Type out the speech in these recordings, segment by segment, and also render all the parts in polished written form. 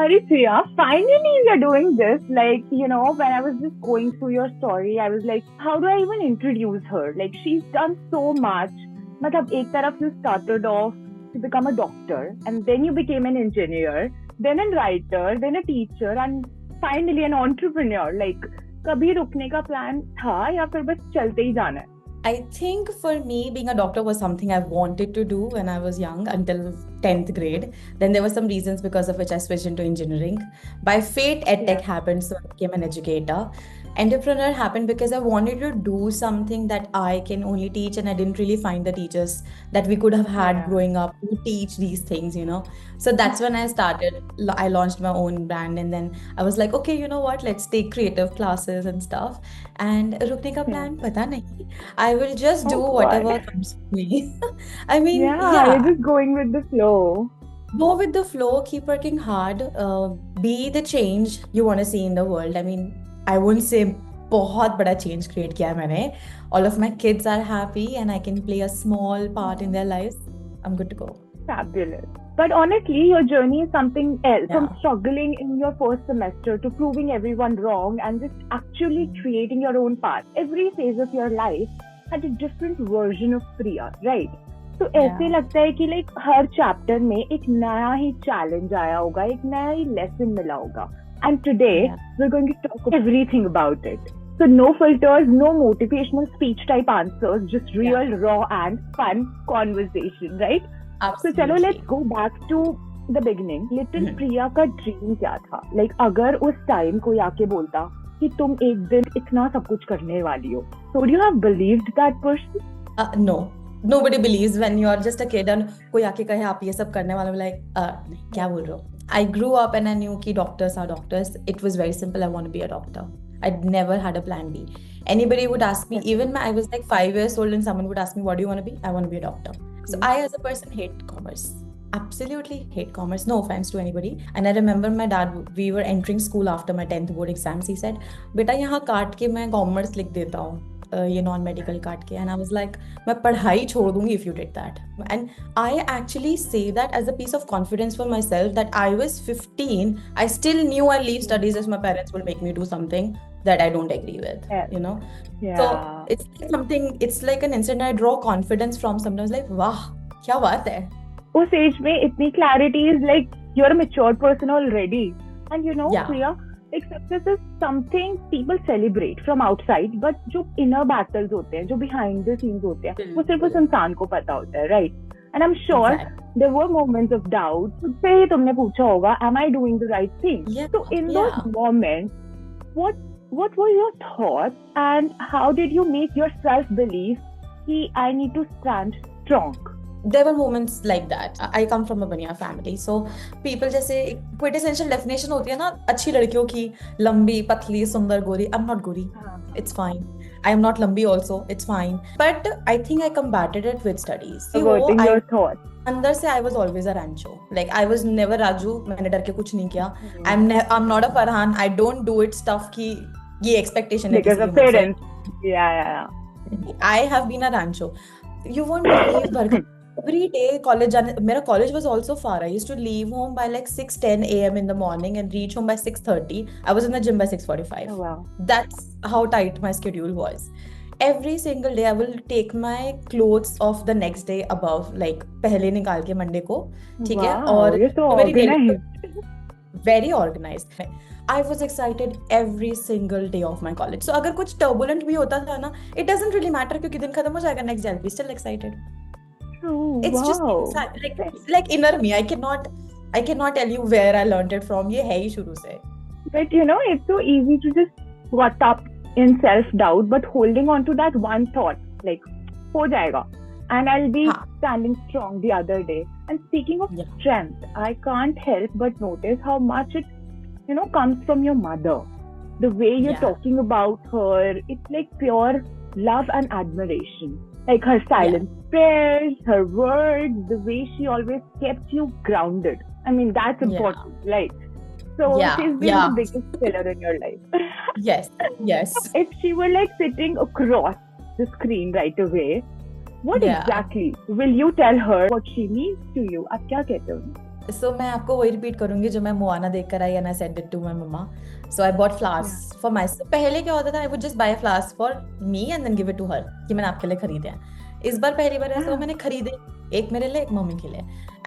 Arey Priya, finally you're doing this. Like, when I was just going through your story, I was like, how do I even introduce her? Like, she's done so much. Matlab, ek taraf you started off to become a doctor, and then you became an engineer, then a writer, then a teacher, and finally an entrepreneur. Like, कभी रुकने का plan था या फिर बस चलते ही जाना है? I think for me, being a doctor was something I wanted to do when I was young until 10th grade. Then there were some reasons because of which I switched into engineering. By fate, EdTech happened, so I became an educator. Entrepreneur happened because I wanted to do something that I can only teach, and I didn't really find the teachers that we could have had growing up to teach these things, So that's when I started. I launched my own brand, and then I was like, okay, you know what? Let's take creative classes and stuff. And rukne ka plan, pata nahi. I will just do whatever comes to me. I mean, you're just going with the flow. Go with the flow, keep working hard, be the change you want to see in the world. I mean, I wouldn't say बहुत बड़ा change create किया है मैंने. All of my kids are happy and I can play a small part in their lives. I'm good to go. Fabulous. But honestly, your journey is something else. From struggling in your first semester to proving everyone wrong and just actually creating your own path. Every phase of your life had a different version of Priya, right? तो ऐसे लगता है कि like हर chapter में एक नया ही challenge आया होगा, एक नया ही लेसन मिला होगा. And today, we're going to talk everything about it. So no filters, no motivational speech type answers, just real, raw and fun conversation, right? Absolutely. So chalo, let's go back to the beginning. Little Priya का dream क्या था? Like अगर उस time कोई आके बोलता कि तुम एक दिन इतना सब कुछ करने वाली हो, so would you have believed that person? No. Nobody believes when you're just a kid and कोई आके कहे आप ये सब करने वाले हो, like नहीं, क्या बोल रहे हो? I grew up and I knew कि doctors are doctors. It was very simple. I want to be a doctor. I'd never had a plan B. Anybody would ask me, even I was like 5 years old and someone would ask me, what do you want to be? I want to be a doctor. So I as a person hate commerce. Absolutely hate commerce. No offense to anybody. And I remember my dad, we were entering school after my 10th board exams. He said, बेटा यहाँ काट के मैं commerce लिख देता हूँ. ये non-medical काट के. And I was like, मैं पढ़ाई छोड़ दूंगी if you did that. And I actually say that as a piece of confidence for myself that I was 15. I still knew I'd leave studies as my parents will make me do something that I don't agree with, So it's something, it's like an instant I draw confidence from sometimes like, वाह, क्या बात है. उस as में इतनी clarity is like, you're a mature person already. And Priya, like success is something people celebrate from outside, but जो inner battles होते हैं, जो behind the scenes होते हैं, वो सिर्फ उस इंसान को पता होता है, right? And I'm sure there were moments of doubt. खुद से ही तुमने पूछा होगा, am I doing the right thing? So in those moments, what were your thoughts and how did you make yourself believe कि I need to stand strong? There were moments like that. I come from a Baniya family, so people जैसे quintessential definition होती है ना अच्छी लड़कियों की, लंबी, पतली, सुंदर, गोरी. I'm not गोरी. It's fine. I am not lambi also. It's fine. But I think I combated it with studies. Avoiding your thoughts. अंदर से I was always a Rancho. Like I was never Raju. मैंने डर के कुछ नहीं किया. I'm not a Farhan. I don't do it stuff की ये expectation है because of parents. Yeah. I have been a Rancho. You won't believe every day college जाने, मेरा college was also far. I used to leave home by like 6:10 a.m. in the morning and reach home by 6:30. I was in the gym by 6:45. Oh, wow. That's how tight my schedule was. Every single day I will take my clothes off the next day above, like पहले निकाल के Monday को, ठीक है? और you're so organized. Very organized. I was excited every single day of my college. So अगर कुछ turbulent भी होता था ना, it doesn't really matter क्योंकि दिन खत्म हो जाएगा, next day I'll be still excited. Oh, it's just inside, like inner me. I cannot tell you where I learned it from. ये है ही शुरू से. But it's so easy to just got up in self-doubt, but holding on to that one thought, like, हो जाएगा. And I'll be standing strong the other day. And speaking of strength, I can't help but notice how much it, comes from your mother. The way you're talking about her, it's like pure love and admiration. Like her silent prayers, her words, the way she always kept you grounded. I mean, that's important, right? So she's been the biggest pillar in your life. Yes. If she were like sitting across the screen right away, what exactly will you tell her what she means to you? आप क्या कहते हो? So मैं आपको वही repeat करूंगी जो मैं मोआना देख कर आई, and I said it to my mama. So I bought flowers Yeah. for myself. पहले क्या होता था, I would just buy flowers for me and then give it to her कि मैंने आपके लिए खरीदे हैं. इस बार पहली बार ऐसा हुआ, मैंने खरीदे एक मेरे लिए, एक मम्मी के लिए.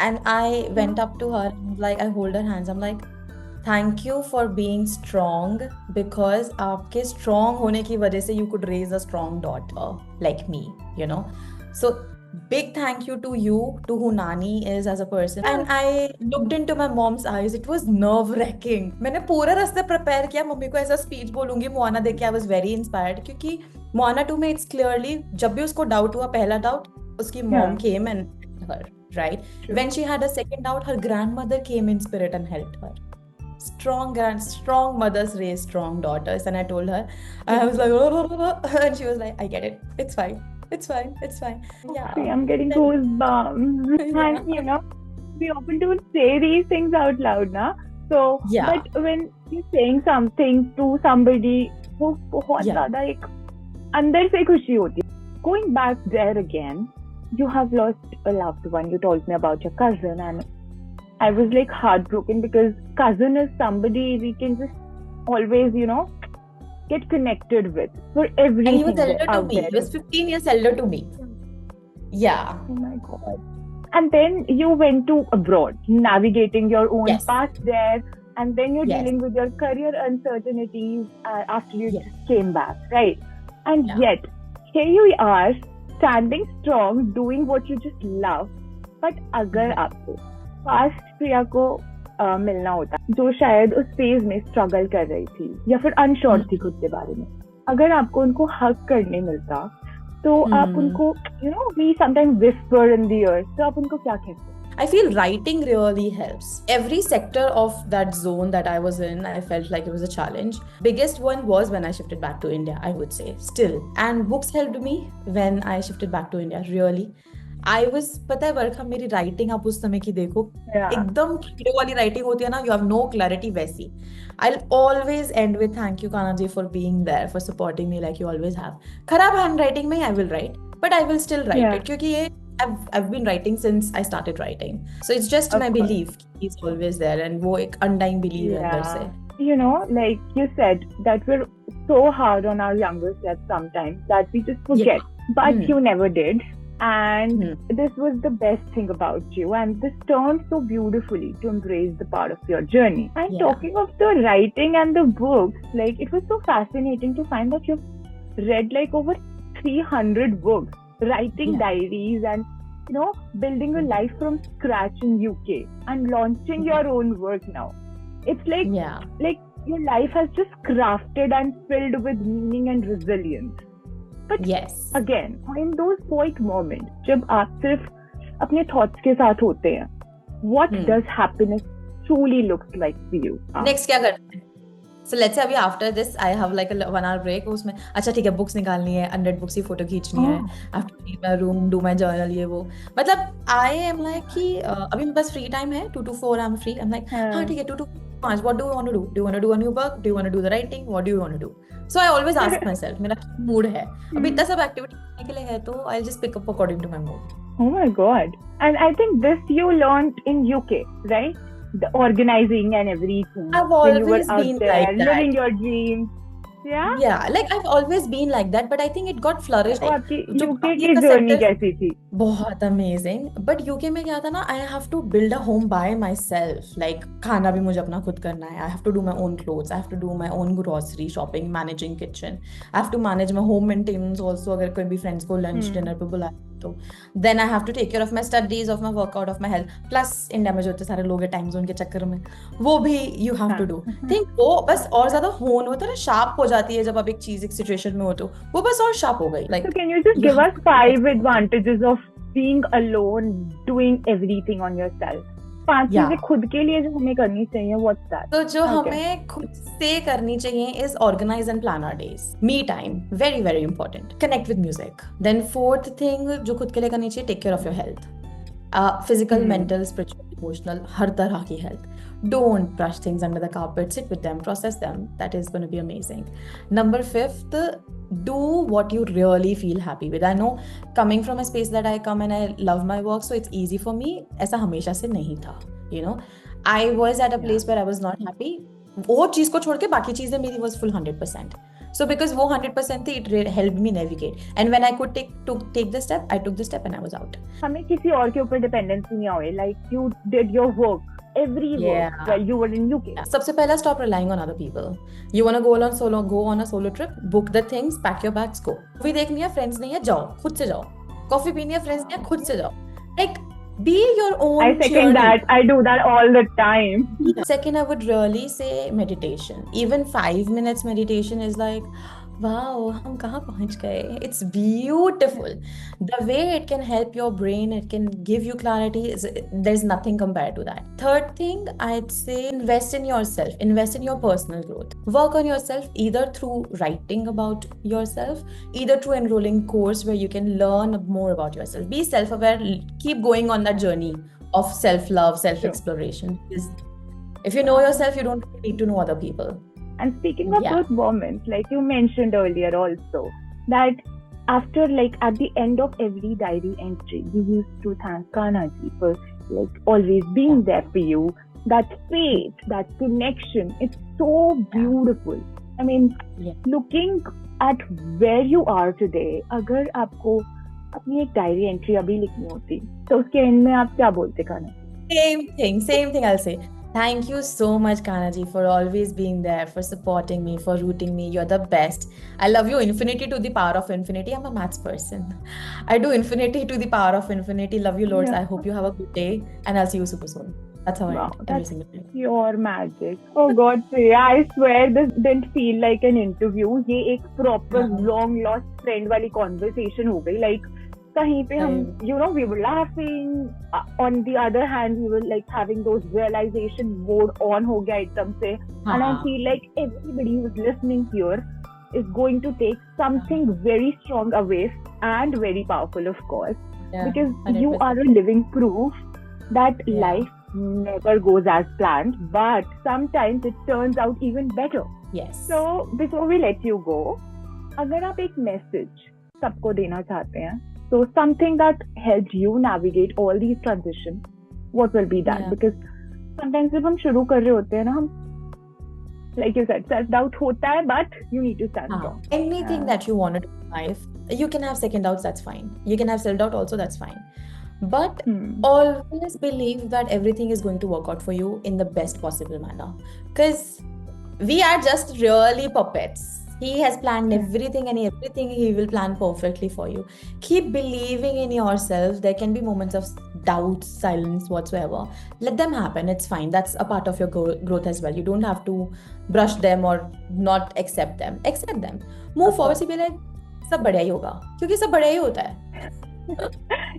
And I went up to her and like I hold her hands. I'm like, thank you for being strong, because आपके strong होने की वजह से you could raise a strong daughter like me, you know. So big thank you to you, to who Nani is as a person. And I looked into my mom's eyes. It was nerve wracking. मैंने पूरा रास्ता prepare किया, mummy को ऐसा speech बोलूंगी Moana देख के. I was very inspired क्योंकि मोआना 2 में it's clearly जब भी उसको डाउट हुआ, पहला डाउट, उसकी mom came and helped her, right? True. When she had a second doubt, her grandmother came in spirit and helped her. Strong mothers raise strong daughters. And I told her, I was like, and she was like, I get it. It's fine. Yeah. See, I'm getting goosebumps. And you know, we often don't say these things out loud, na? So, Yeah. but when you're saying something to somebody, वो बहुत ज़्यादा एक अंदर से खुशी होती है. Going back there again, you have lost a loved one. You told me about your cousin, and I was like heartbroken because cousin is somebody we can just always, you know, get connected with for everything. And he was elder to out me. there. He was 15 years elder to me. Yeah. Oh my God. And then you went to abroad, navigating your own Yes. path there, and then you're Yes. dealing with your career uncertainties after you Yes. just came back, right? And Yeah. yet, here you are, standing strong, doing what you just love. But अगर आपको past प्रिया को मिलना होता, जो शायद उस phase में struggle कर रही थी या फिर अनश्योर थी खुद के बारे में, अगर आपको उनको हक करने मिलता, तो आप उनको, you know, we sometimes whisper in the ear, तो आप उनको क्या कहते? I feel writing really helps. Every sector of that zone that I was in, I felt like it was a challenge. Biggest one was when I shifted back to India, I would say, still. And books helped me when I shifted back to India, really. I was, पता है वर्षा, मेरी writing आप उस समय की देखो, एकदम कीड़े वाली राइटिंग होती है ना, you have no clarity वैसी. I'll always end with thank you Kana ji for being there, for supporting me like you always have. खराब handwriting में I will write, but I will still write it क्योंकि ये I've been writing since I started writing. So it's just my belief. He's always there, and वो एक undying belief है अंदर से. You know, like you said, that we're so hard on our younger selves sometimes that we just forget. But you never did. And this was the best thing about you. And this turned so beautifully to embrace the part of your journey. And talking of the writing and the books, like it was so fascinating to find that you've read like over 300 books. Writing diaries and, you know, building a life from scratch in UK and launching your own work now. It's like your life has just crafted and filled with meaning and resilience. But again, in those quiet moments, जब आप सिर्फ अपने thoughts के साथ होते हैं, what does happiness truly looks like for you? Next क्या करते हैं? So let's say अभी after this I have like a 1 hour break, उसमें अच्छा ठीक है बुक्स निकालनी है, 100 बुक्स की फोटो खींचनी है, I have to clean my room, do my journal, ये वो, मतलब I am like कि अभी मेरे पास free time है 2 to 4 I'm free, I'm like हाँ ठीक है 2 to 5 what do you want to do? Do you want to do a new book? Do you want to do the writing? What do you want to do? So I always ask myself मेरा mood है, अभी इतना सब activity करने के लिए है तो I'll just pick up according to my mood. Oh my God. And I think this you learned in UK, right? The organizing and everything. I've always been there, like that. living your dreams. Yeah, like I've always been like that, but I think it got flourished. आपकी UK की journey कैसी थी? बहुत amazing. But UK में क्या था ना, I have to build a home by myself. Like खाना भी मुझे अपना खुद करना है. I have to do my own clothes. I have to do my own grocery shopping, managing kitchen. I have to manage my home maintenance also. अगर कोई भी friends को lunch dinner पे बुलाए तो then I have to take care of my studies, of my workout, of my health. Plus India में जो इतने सारे लोग हैं टाइम जोन के चक्कर में, वो भी you have to do. think वो बस और ज्यादा होन होता है ना, शार्प हो जाती है जब आप एक चीज एक सिचुएशन में हो तो वो बस और शार्प हो गई. Like so can you just give us 5 advantages of being alone, doing everything on yourself? 5 चीजें खुद के लिए जो हमें करनी चाहिए, what's that? तो जो हमें खुद से करनी चाहिए is organize and plan our days. Me time, very very important. Connect with music. Then 4th thing जो खुद के लिए करनी चाहिए, take care of your health. Physical, mental, spiritual, emotional, हर तरह की health. Don't brush things under the carpet. Sit with them, process them. That is going to be amazing. Number 5th, do what you really feel happy with. I know coming from a space that I come and I love my work, so it's easy for me. ऐसा हमेशा से नहीं था. you know. I was at a place where I was not happy. वो चीज को छोड़ के बाकी चीजें मेरी was full 100%. So because वो 100% थी, it helped me navigate. And when I could take the step, I took the step and I was out. हमें किसी और के ऊपर dependency नहीं हुई. Like you did your work, every work while you were in UK. सबसे पहला stop relying on other people. You wanna go on a solo trip, book the things, pack your bags, go. movie देखनी है, friends नहीं है, जाओ, खुद से जाओ. Coffee पीनी है, friends नहीं है, खुद से जाओ. Like be your own. I second that. I do that all the time. Second, I would really say meditation. Even 5 minutes meditation is like, wow, हम कहाँ पहुँच गए? It's beautiful. The way it can help your brain, it can give you clarity. There's nothing compared to that. Third thing, I'd say invest in yourself. Invest in your personal growth. Work on yourself either through writing about yourself, either through enrolling course where you can learn more about yourself. Be self-aware. Keep going on that journey of self-love, self-exploration. Because if you know yourself, you don't need to know other people. And speaking of those moments, like you mentioned earlier also, that after, like, at the end of every diary entry, you used to thank Kanaji for, like, always being there for you. That faith, that connection, it's so beautiful. I mean, looking at where you are today, अगर आपको अपनी एक diary entry अभी लिखनी होती, तो उसके end में आप क्या बोलते Kanha? Same thing I'll say. Thank you so much, Kanaji, for always being there, for supporting me, for rooting me. You're the best. I love you infinity to the power of infinity. I'm a maths person. I do infinity to the power of infinity. Love you, Lords. I hope you have a good day, and I'll see you super soon. That's how I end every single day. Pure magic. Oh God, Priya, I swear this didn't feel like an interview. ये एक proper long lost friend वाली conversation हो गई. Like कहीं पे हम, you know, we were laughing. On the other hand, we were like having those realization mode on हो गया एकदम से. And I feel like everybody who's listening here is going to take something very strong away and very powerful, of course. Because 100%. You are a living proof that life never goes as planned, but sometimes it turns out even better. Yes. So before we let you go, अगर आप एक message सबको देना चाहते हैं, so something that helped you navigate all these transitions, what will be that? Because sometimes जब हम शुरू कर रहे होते हैं ना, हम, like you said, self-doubt होता है, but you need to stand strong. Anything that you want to do in life, you can have second doubts, that's fine. You can have self-doubt also, that's fine. But always believe that everything is going to work out for you in the best possible manner. Because we are just really puppets. He has planned everything, and everything he will plan perfectly for you. Keep believing in yourself. There can be moments of doubt, silence, whatsoever. Let them happen. It's fine. That's a part of your growth as well. You don't have to brush them or not accept them. Accept them. Move forward. See, be like, सब बढ़िया ही होगा, क्योंकि सब बढ़िया ही होता है.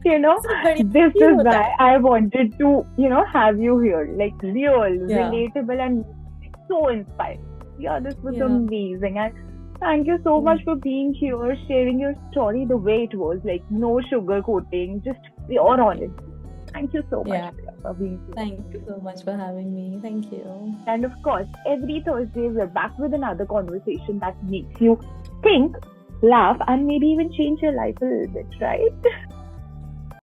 You know, this is why I wanted to, you know, have you here. Like real, relatable, and so inspiring. Yeah, this was amazing. And thank you so much for being here, sharing your story the way it was, like no sugar coating, just pure honesty. Thank you so much for being here. Thank you so much for having me. Thank you. And of course, every Thursday we're back with another conversation that makes you think, laugh, and maybe even change your life a little bit, right?